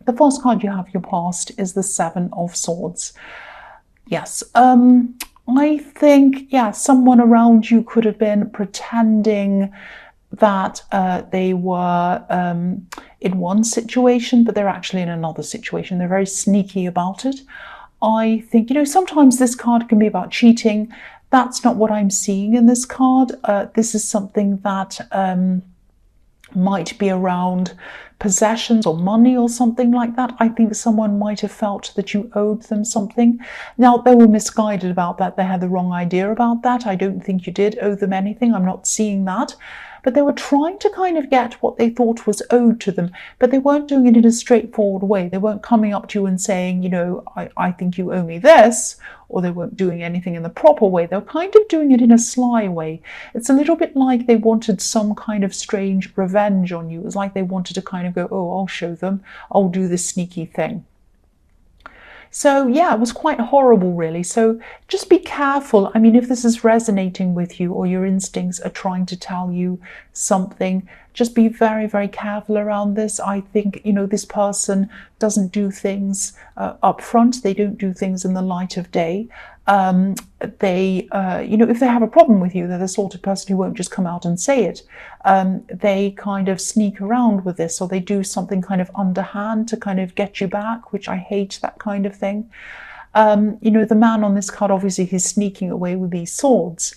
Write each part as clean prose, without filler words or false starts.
the first card you have, your past, is the Seven of Swords. Yes, I think, yeah, someone around you could have been pretending that they were in one situation, but they're actually in another situation. They're very sneaky about it. I think, sometimes this card can be about cheating. That's not what I'm seeing in this card. This is something that might be around possessions or money or something like that. I think someone might have felt that you owed them something. Now, they were misguided about that. They had the wrong idea about that. I don't think you did owe them anything. I'm not seeing that. But they were trying to kind of get what they thought was owed to them, but they weren't doing it in a straightforward way. They weren't coming up to you and saying, I think you owe me this, or they weren't doing anything in the proper way. They were kind of doing it in a sly way. It's a little bit like they wanted some kind of strange revenge on you. It was like they wanted to kind of go, oh, I'll show them, I'll do this sneaky thing. So yeah, it was quite horrible, really. So just be careful. I mean, if this is resonating with you or your instincts are trying to tell you something, just be very, very careful around this. I think, this person doesn't do things up front. They don't do things in the light of day. If they have a problem with you, they're the sort of person who won't just come out and say it. They kind of sneak around with this, or they do something kind of underhand to kind of get you back, which I hate, that kind of thing. The man on this card, obviously, he's sneaking away with these swords.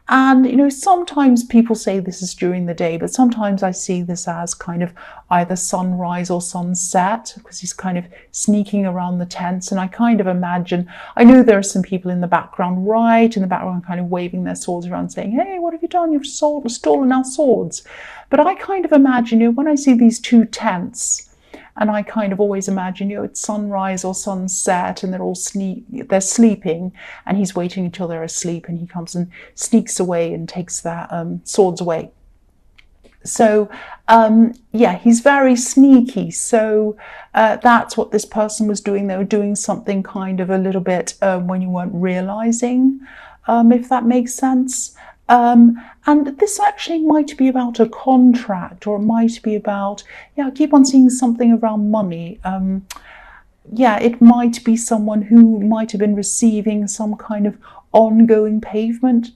And, sometimes people say this is during the day, but sometimes I see this as kind of either sunrise or sunset, because he's kind of sneaking around the tents. And I kind of imagine, I know there are some people in the background, right in the background, kind of waving their swords around saying, hey, what have you done? You've stolen our swords. But I kind of imagine, when I see these two tents, and I kind of always imagine, it's sunrise or sunset, and they're sleeping, and he's waiting until they're asleep, and he comes and sneaks away and takes their swords away. So, he's very sneaky. So that's what this person was doing. They were doing something kind of a little bit when you weren't realizing, if that makes sense. And this actually might be about a contract, or it might be about, I keep on seeing something around money. It might be someone who might have been receiving some kind of ongoing payment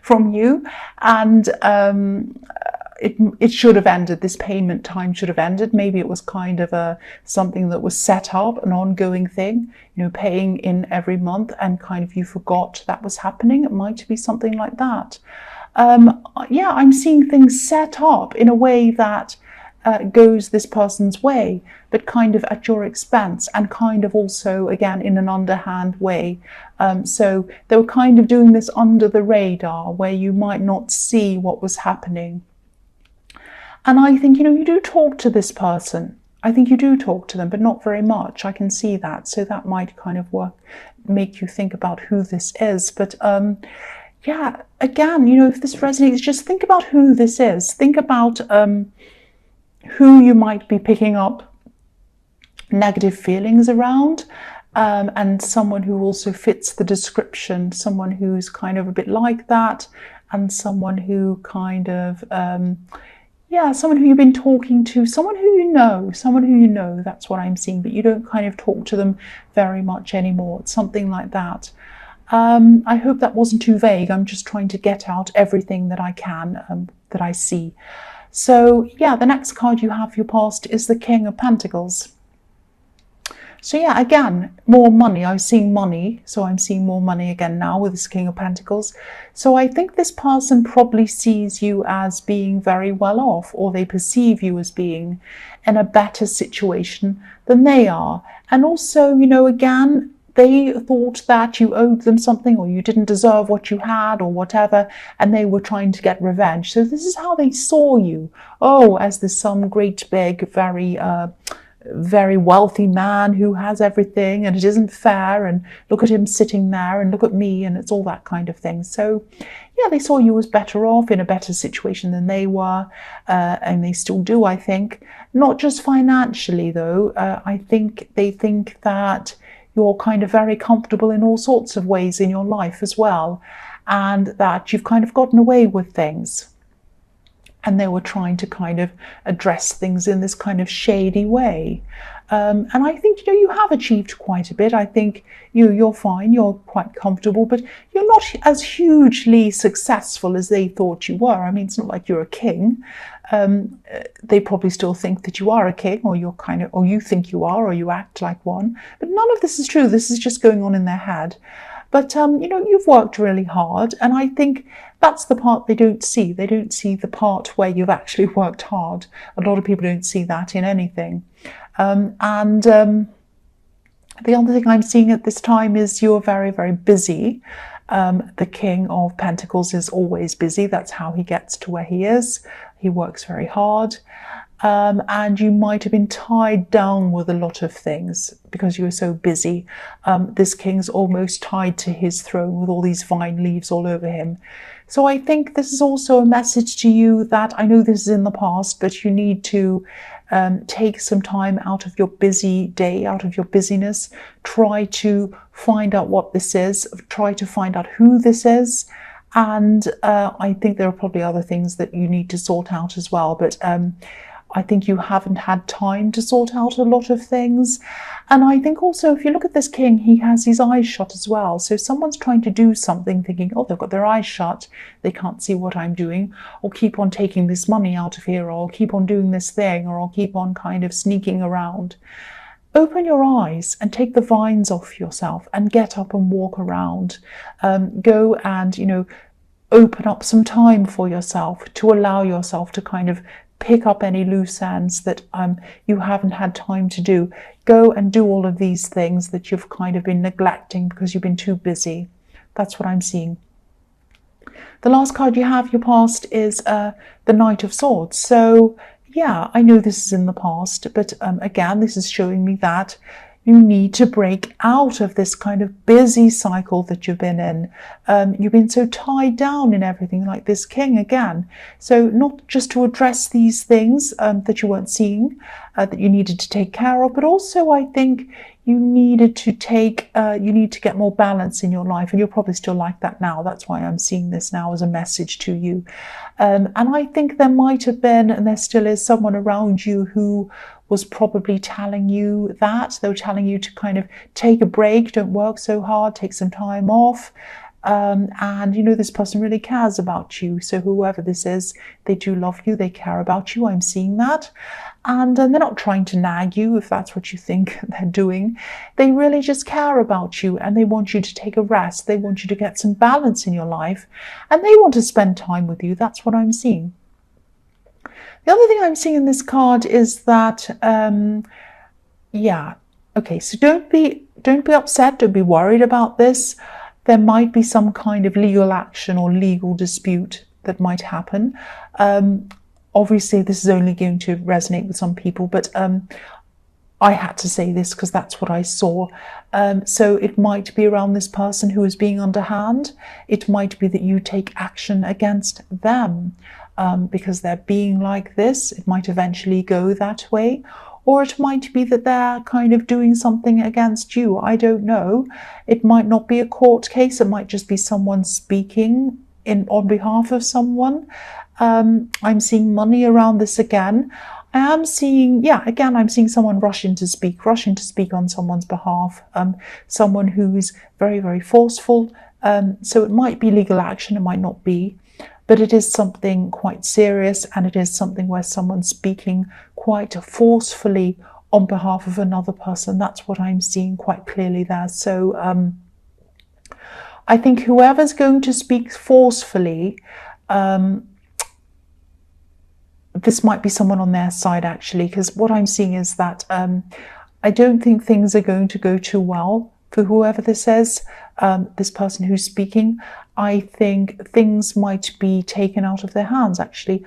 from you, and it should have ended. This payment time should have ended. Maybe it was kind of something that was set up, an ongoing thing, paying in every month, and kind of you forgot that was happening. It might be something like that. I'm seeing things set up in a way that goes this person's way, but kind of at your expense, and kind of also, again, in an underhand way. So they were kind of doing this under the radar, where you might not see what was happening. And I think, you do talk to this person. I think you do talk to them, but not very much. I can see that. So that might kind of make you think about who this is. But again, if this resonates, just think about who this is. Think about who you might be picking up negative feelings around, and someone who also fits the description, someone who's kind of a bit like that, and someone who kind of... someone who you've been talking to, someone who you know, that's what I'm seeing, but you don't kind of talk to them very much anymore. It's something like that. I hope that wasn't too vague. I'm just trying to get out everything that I can, that I see. So, the next card you have, your past, is the King of Pentacles. So again, more money. I was seeing money, so I'm seeing more money again now with this King of Pentacles. So I think this person probably sees you as being very well off, or they perceive you as being in a better situation than they are. And also, again, they thought that you owed them something, or you didn't deserve what you had, or whatever, and they were trying to get revenge. So this is how they saw you. Oh, as this some great big, very wealthy man who has everything, and it isn't fair, and look at him sitting there, and look at me, and it's all that kind of thing. So they saw you as better off, in a better situation than they were, and they still do, I think. Not just financially, though. I think they think that you're kind of very comfortable in all sorts of ways in your life as well, and that you've kind of gotten away with things. and they were trying to kind of address things in this kind of shady way. And I think, you have achieved quite a bit. I think you're fine, you're quite comfortable, but you're not as hugely successful as they thought you were. I mean, it's not like you're a king. They probably still think that you are a king, or or you think you are, or you act like one. But none of this is true. This is just going on in their head. But, you've worked really hard, and I think that's the part they don't see. They don't see the part where you've actually worked hard. A lot of people don't see that in anything. The other thing I'm seeing at this time is you're very, very busy. The King of Pentacles is always busy. That's how he gets to where he is. He works very hard. And you might have been tied down with a lot of things because you were so busy. This king's almost tied to his throne with all these vine leaves all over him. So I think this is also a message to you that, I know this is in the past, but you need to take some time out of your busy day, out of your busyness. Try to find out what this is. Try to find out who this is. And I think there are probably other things that you need to sort out as well. But I think you haven't had time to sort out a lot of things. And I think also, if you look at this king, he has his eyes shut as well. So someone's trying to do something thinking, oh, they've got their eyes shut, they can't see what I'm doing, or keep on taking this money out of here, or I'll keep on doing this thing, or I'll keep on kind of sneaking around. Open your eyes and take the vines off yourself and get up and walk around. Go and, open up some time for yourself to allow yourself to kind of pick up any loose ends that you haven't had time to do. Go and do all of these things that you've kind of been neglecting because you've been too busy. That's what I'm seeing. The last card you have, your past, is the Knight of Swords. So yeah, I know this is in the past, but again, this is showing me that you need to break out of this kind of busy cycle that you've been in. You've been so tied down in everything, like this king again. So not just to address these things that you weren't seeing, that you needed to take care of, but also I think you needed to you need to get more balance in your life, and you're probably still like that now. That's why I'm seeing this now as a message to you. And I think there might have been, and there still is, someone around you who was probably telling you that. They were telling you to kind of take a break, don't work so hard, take some time off. And this person really cares about you. So whoever this is, they do love you, they care about you. I'm seeing that. And they're not trying to nag you, if that's what you think they're doing. They really just care about you, and they want you to take a rest. They want you to get some balance in your life, and they want to spend time with you. That's what I'm seeing. The other thing I'm seeing in this card is that, so don't be upset, don't be worried about this. There might be some kind of legal action or legal dispute that might happen. Obviously, this is only going to resonate with some people, but I had to say this because that's what I saw. So it might be around this person who is being underhand. It might be that you take action against them. Because they're being like this. It might eventually go that way, or it might be that they're kind of doing something against you. I don't know. It might not be a court case. It might just be someone speaking on behalf of someone. I'm seeing money around this again. I'm seeing someone rushing to speak on someone's behalf. Someone who's very, very forceful. So it might be legal action, it might not be. But it is something quite serious, and it is something where someone's speaking quite forcefully on behalf of another person. That's what I'm seeing quite clearly there. So I think whoever's going to speak forcefully, this might be someone on their side, actually, because what I'm seeing is that I don't think things are going to go too well for whoever this is, this person who's speaking. I think things might be taken out of their hands, actually.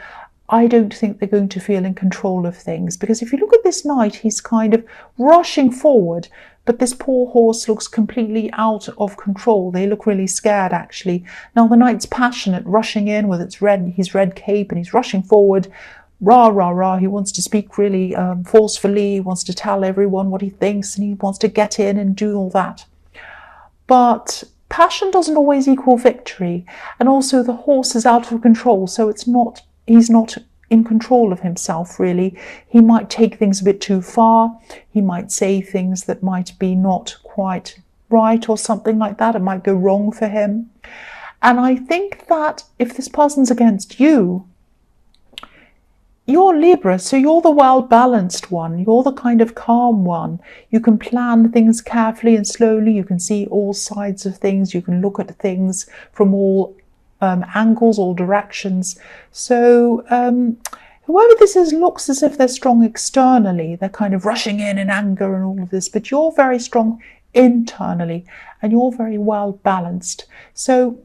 I don't think they're going to feel in control of things, because if you look at this knight, he's kind of rushing forward, but this poor horse looks completely out of control. They look really scared, actually. Now, the knight's passionate, rushing in with his red cape, and he's rushing forward. Rah, rah, rah. He wants to speak really forcefully. He wants to tell everyone what he thinks, and he wants to get in and do all that. But passion doesn't always equal victory. And also the horse is out of control, so he's not in control of himself, really. He might take things a bit too far. He might say things that might be not quite right or something like that. It might go wrong for him. And I think that if this person's against you, you're Libra, so you're the well-balanced one. You're the kind of calm one. You can plan things carefully and slowly. You can see all sides of things. You can look at things from all angles, all directions. So whoever this is looks as if they're strong externally. They're kind of rushing in anger and all of this, but you're very strong internally and you're very well balanced. So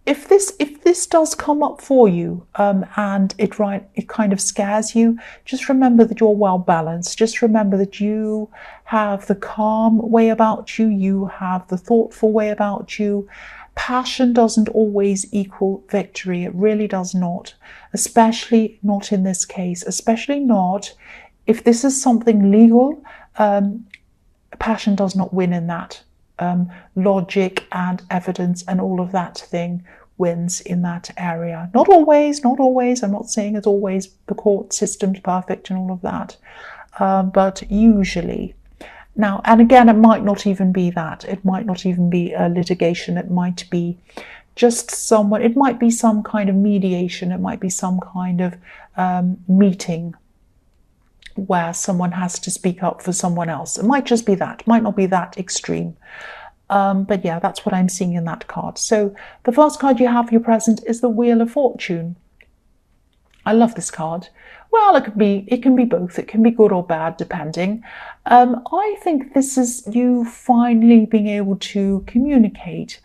if this does come up for you and it kind of scares you, just remember that you're well balanced. Just remember that you have the calm way about you. You have the thoughtful way about you. Passion doesn't always equal victory. It really does not, especially not in this case, especially not if this is something legal. Passion does not win in that. Logic and evidence and all of that thing wins in that area. Not always. I'm not saying it's always the court system's perfect and all of that, but usually. Now, and again, it might not even be that. It might not even be a litigation. It might be just someone, it might be some kind of mediation. It might be some kind of meeting where someone has to speak up for someone else. It might just be that. It might not be that extreme. But yeah, that's what I'm seeing in that card. So the first card you have for your present is the Wheel of Fortune. I love this card. Well, it can be both. It can be good or bad, depending. I think this is you finally being able to communicate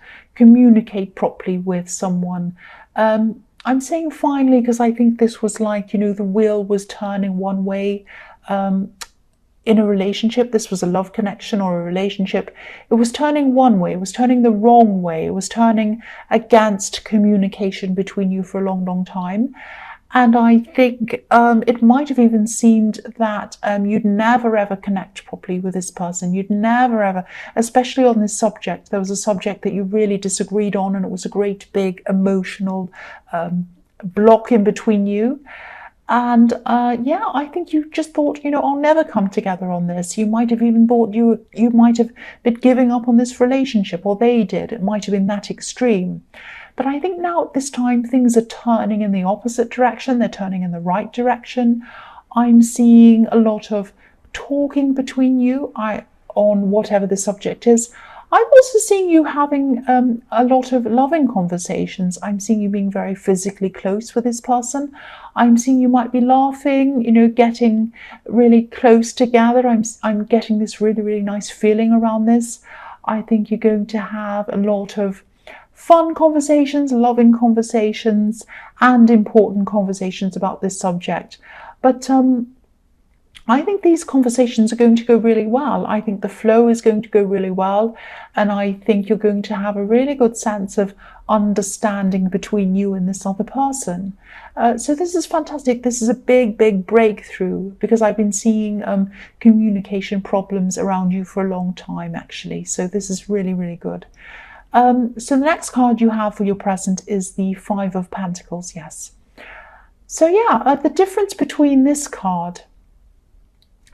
properly with someone. I'm saying finally because I think this was like, the wheel was turning one way in a relationship. This was a love connection or a relationship. It was turning one way. It was turning the wrong way. It was turning against communication between you for a long, long time. And I think it might have even seemed that you'd never ever connect properly with this person. You'd never ever, especially on this subject. There was a subject that you really disagreed on, and it was a great big emotional block in between you. And yeah, I think you just thought, I'll never come together on this. You might have even thought you might have been giving up on this relationship, or they did. It might have been that extreme. But I think now at this time, things are turning in the opposite direction. They're turning in the right direction. I'm seeing a lot of talking between you on whatever the subject is. I'm also seeing you having a lot of loving conversations. I'm seeing you being very physically close with this person. I'm seeing you might be laughing, getting really close together. I'm getting this really, really nice feeling around this. I think you're going to have a lot of fun conversations, loving conversations, and important conversations about this subject. But I think these conversations are going to go really well. I think the flow is going to go really well. And I think you're going to have a really good sense of understanding between you and this other person. So this is fantastic. This is a big, big breakthrough, because I've been seeing communication problems around you for a long time, actually. So this is really, really good. So the next card you have for your present is the Five of Pentacles. Yes. So yeah, the difference between this card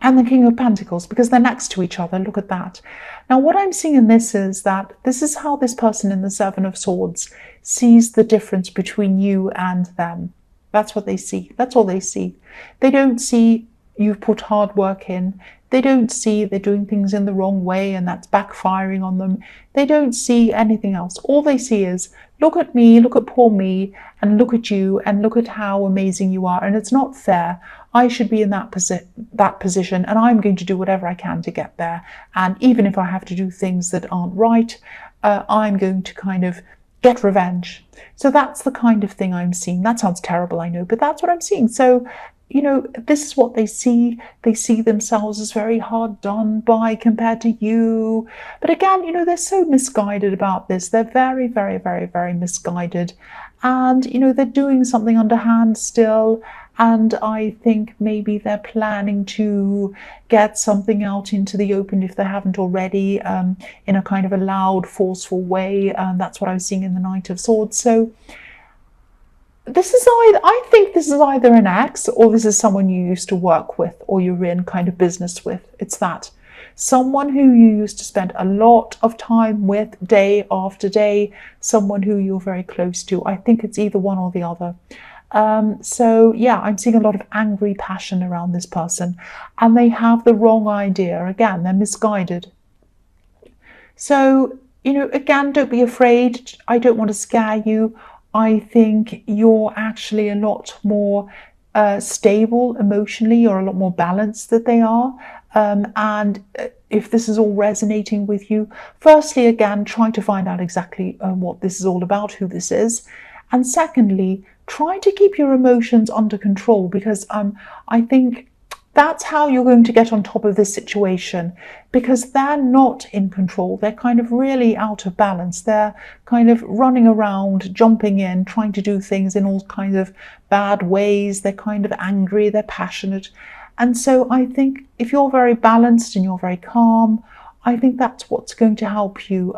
and the King of Pentacles, because they're next to each other. Look at that. Now, what I'm seeing in this is that this is how this person in the Seven of Swords sees the difference between you and them. That's what they see. That's all they see. They don't see you've put hard work in. They don't see they're doing things in the wrong way and that's backfiring on them. They don't see anything else. All they see is, look at me, look at poor me, and look at you, and look at how amazing you are. And it's not fair. I should be in that position, and I'm going to do whatever I can to get there. And even if I have to do things that aren't right, I'm going to kind of get revenge. So that's the kind of thing I'm seeing. That sounds terrible, I know, but that's what I'm seeing. So, this is what they see. They see themselves as very hard done by compared to you. But again, they're so misguided about this. They're very, very, very, very misguided. And, they're doing something underhand still. And I think maybe they're planning to get something out into the open if they haven't already, in a kind of a loud, forceful way. That's what I was seeing in the Knight of Swords. So I think this is either an ex, or this is someone you used to work with, or you're in kind of business with. It's that. Someone who you used to spend a lot of time with day after day, someone who you're very close to. I think it's either one or the other. So yeah, I'm seeing a lot of angry passion around this person, and they have the wrong idea. Again, they're misguided. So, again, don't be afraid. I don't want to scare you. I think you're actually a lot more stable emotionally, or a lot more balanced than they are. And if this is all resonating with you, firstly, again, try to find out exactly what this is all about, who this is. And secondly, try to keep your emotions under control, because I think that's how you're going to get on top of this situation, because they're not in control. They're kind of really out of balance. They're kind of running around, jumping in, trying to do things in all kinds of bad ways. They're kind of angry, they're passionate. And so I think if you're very balanced and you're very calm, I think that's what's going to help you,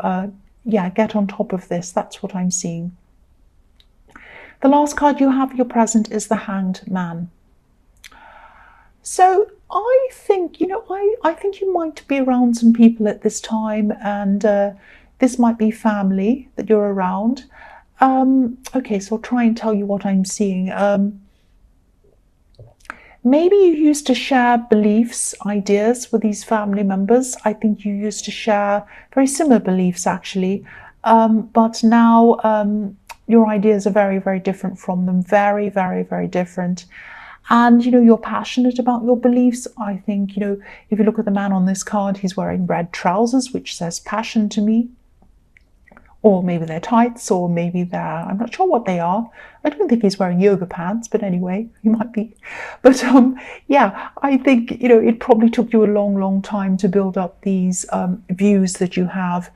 get on top of this. That's what I'm seeing. The last card you have, your present, is the Hanged Man. So I think, I think you might be around some people at this time, and this might be family that you're around. Okay, so I'll try and tell you what I'm seeing. Maybe you used to share beliefs, ideas with these family members. I think you used to share very similar beliefs, actually. But now your ideas are very, very different from them. Very, very, very different. And, you're passionate about your beliefs. I think, if you look at the man on this card, he's wearing red trousers, which says passion to me. Or maybe they're tights, or maybe I'm not sure what they are. I don't think he's wearing yoga pants, but anyway, he might be. But yeah, I think, it probably took you a long, long time to build up these views that you have.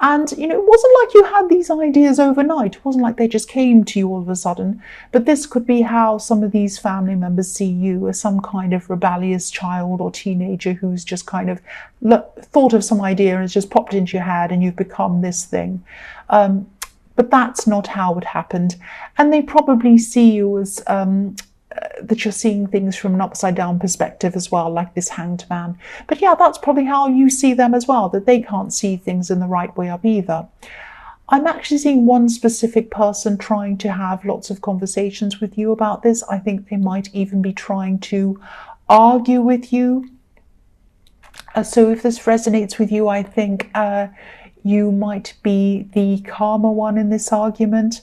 And, it wasn't like you had these ideas overnight. It wasn't like they just came to you all of a sudden. But this could be how some of these family members see you, as some kind of rebellious child or teenager who's just kind of thought of some idea and it's just popped into your head and you've become this thing. But that's not how it happened. And they probably see you as that you're seeing things from an upside down perspective as well, like this Hanged Man. But yeah, that's probably how you see them as well, that they can't see things in the right way up either. I'm actually seeing one specific person trying to have lots of conversations with you about this. I think they might even be trying to argue with you. So if this resonates with you, I think you might be the calmer one in this argument.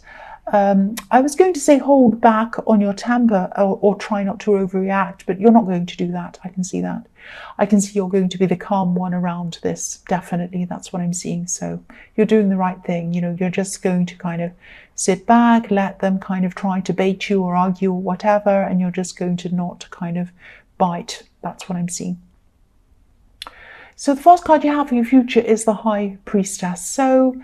I was going to say hold back on your temper, or try not to overreact, but you're not going to do that. I can see that. I can see you're going to be the calm one around this. Definitely, that's what I'm seeing. So you're doing the right thing. You're just going to kind of sit back, let them kind of try to bait you or argue or whatever, and you're just going to not kind of bite. That's what I'm seeing. So the first card you have for your future is the High Priestess. So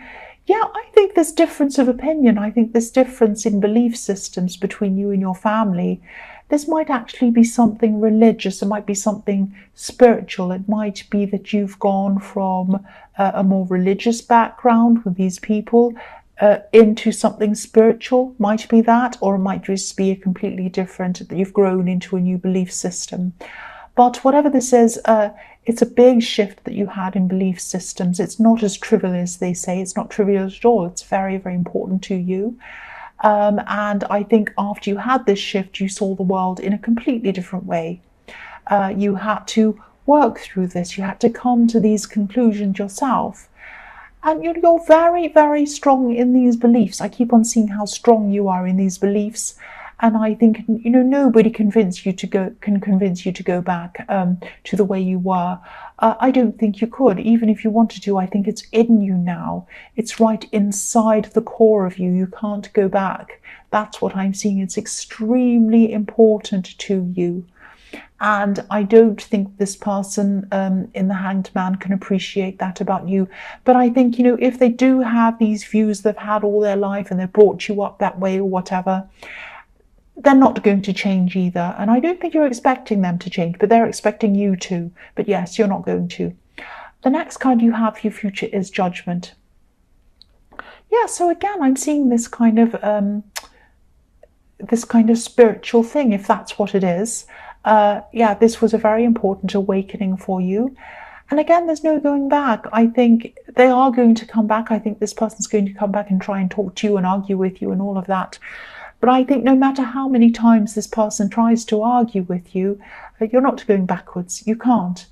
yeah, I think this difference of opinion, I think this difference in belief systems between you and your family, this might actually be something religious. It might be something spiritual. It might be that you've gone from a more religious background with these people into something spiritual. Might be that, or it might just be a completely different, that you've grown into a new belief system. But whatever this is, it's a big shift that you had in belief systems. It's not as trivial as they say. It's not trivial at all. It's very, very important to you. And I think after you had this shift, you saw the world in a completely different way. You had to work through this. You had to come to these conclusions yourself. And you're very, very strong in these beliefs. I keep on seeing how strong you are in these beliefs. And I think, nobody can convince you to go back to the way you were. I don't think you could, even if you wanted to. I think it's in you now. It's right inside the core of you. You can't go back. That's what I'm seeing. It's extremely important to you. And I don't think this person in the Hanged Man can appreciate that about you. But I think, if they do have these views they've had all their life and they've brought you up that way or whatever, they're not going to change either. And I don't think you're expecting them to change, but they're expecting you to. But yes, you're not going to. The next card you have for your future is Judgment. Yeah, so again, I'm seeing this kind of this kind of spiritual thing, if that's what it is. Yeah, this was a very important awakening for you. And again, there's no going back. I think they are going to come back. I think this person's going to come back and try and talk to you and argue with you and all of that. But I think no matter how many times this person tries to argue with you, you're not going backwards. You can't.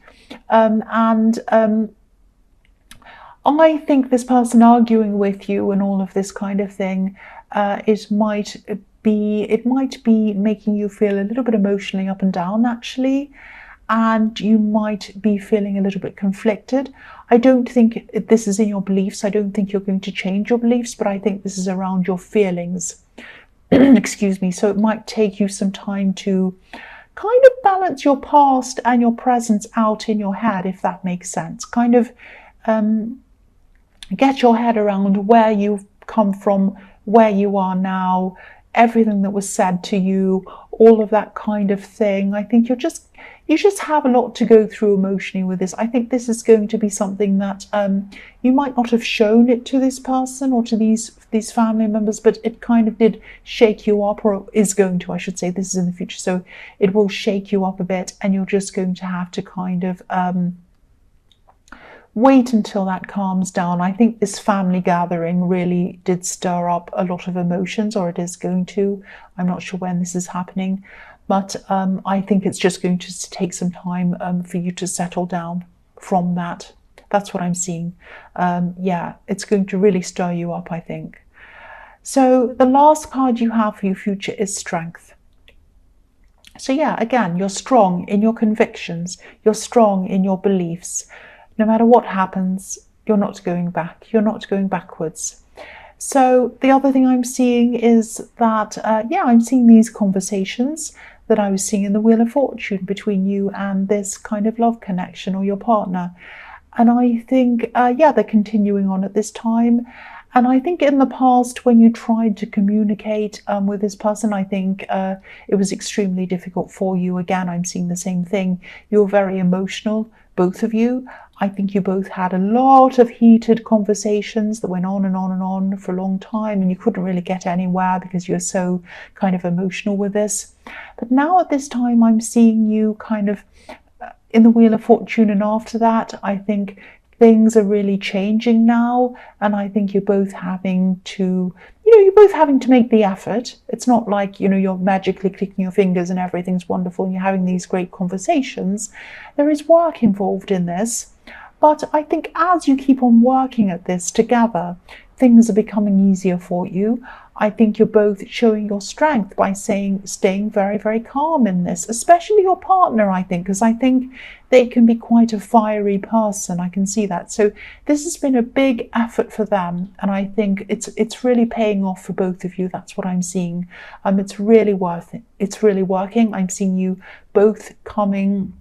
I think this person arguing with you and all of this kind of thing, it might be making you feel a little bit emotionally up and down, actually, and you might be feeling a little bit conflicted. I don't think this is in your beliefs. I don't think you're going to change your beliefs, but I think this is around your feelings. Excuse me. So it might take you some time to kind of balance your past and your present out in your head, if that makes sense. Kind of get your head around where you've come from, where you are now, everything that was said to you, all of that kind of thing. I think you just have a lot to go through emotionally with this. I think this is going to be something that you might not have shown it to this person or to these family members, but it kind of did shake you up, or is going to, I should say. This is in the future, so it will shake you up a bit, and you're just going to have to kind of wait until that calms down. I think this family gathering really did stir up a lot of emotions, or it is going to. I'm not sure when this is happening, but I think it's just going to take some time for you to settle down from that. That's what I'm seeing. Yeah, it's going to really stir you up, I think. So the last card you have for your future is Strength. So yeah, again, you're strong in your convictions. You're strong in your beliefs. No matter what happens, you're not going back. You're not going backwards. So the other thing I'm seeing is that, I'm seeing these conversations that I was seeing in the Wheel of Fortune between you and this kind of love connection or your partner. And I think, they're continuing on at this time. And I think in the past, when you tried to communicate with this person, I think it was extremely difficult for you. Again, I'm seeing the same thing. You're very emotional, both of you. I think you both had a lot of heated conversations that went on and on and on for a long time, and you couldn't really get anywhere because you're so kind of emotional with this. But now at this time, I'm seeing you kind of in the Wheel of Fortune, and after that, I think things are really changing now, and I think you're both having to, make the effort. It's not like, you're magically clicking your fingers and everything's wonderful and you're having these great conversations. There is work involved in this. But I think as you keep on working at this together, things are becoming easier for you. I think you're both showing your strength by staying very, very calm in this, especially your partner, I think, because I think they can be quite a fiery person. I can see that. So this has been a big effort for them, and I think it's really paying off for both of you. That's what I'm seeing. It's really worth it. It's really working. I'm seeing you both coming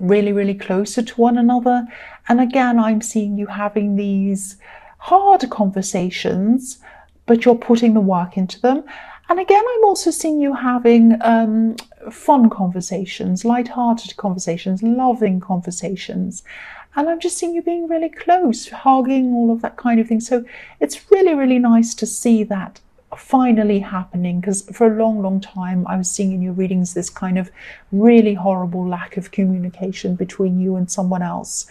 really, really closer to one another. And again, I'm seeing you having these hard conversations, but you're putting the work into them. And again, I'm also seeing you having fun conversations, light-hearted conversations, loving conversations. And I'm just seeing you being really close, hugging, all of that kind of thing. So it's really, really nice to see that finally happening, because for a long, long time I was seeing in your readings this kind of really horrible lack of communication between you and someone else.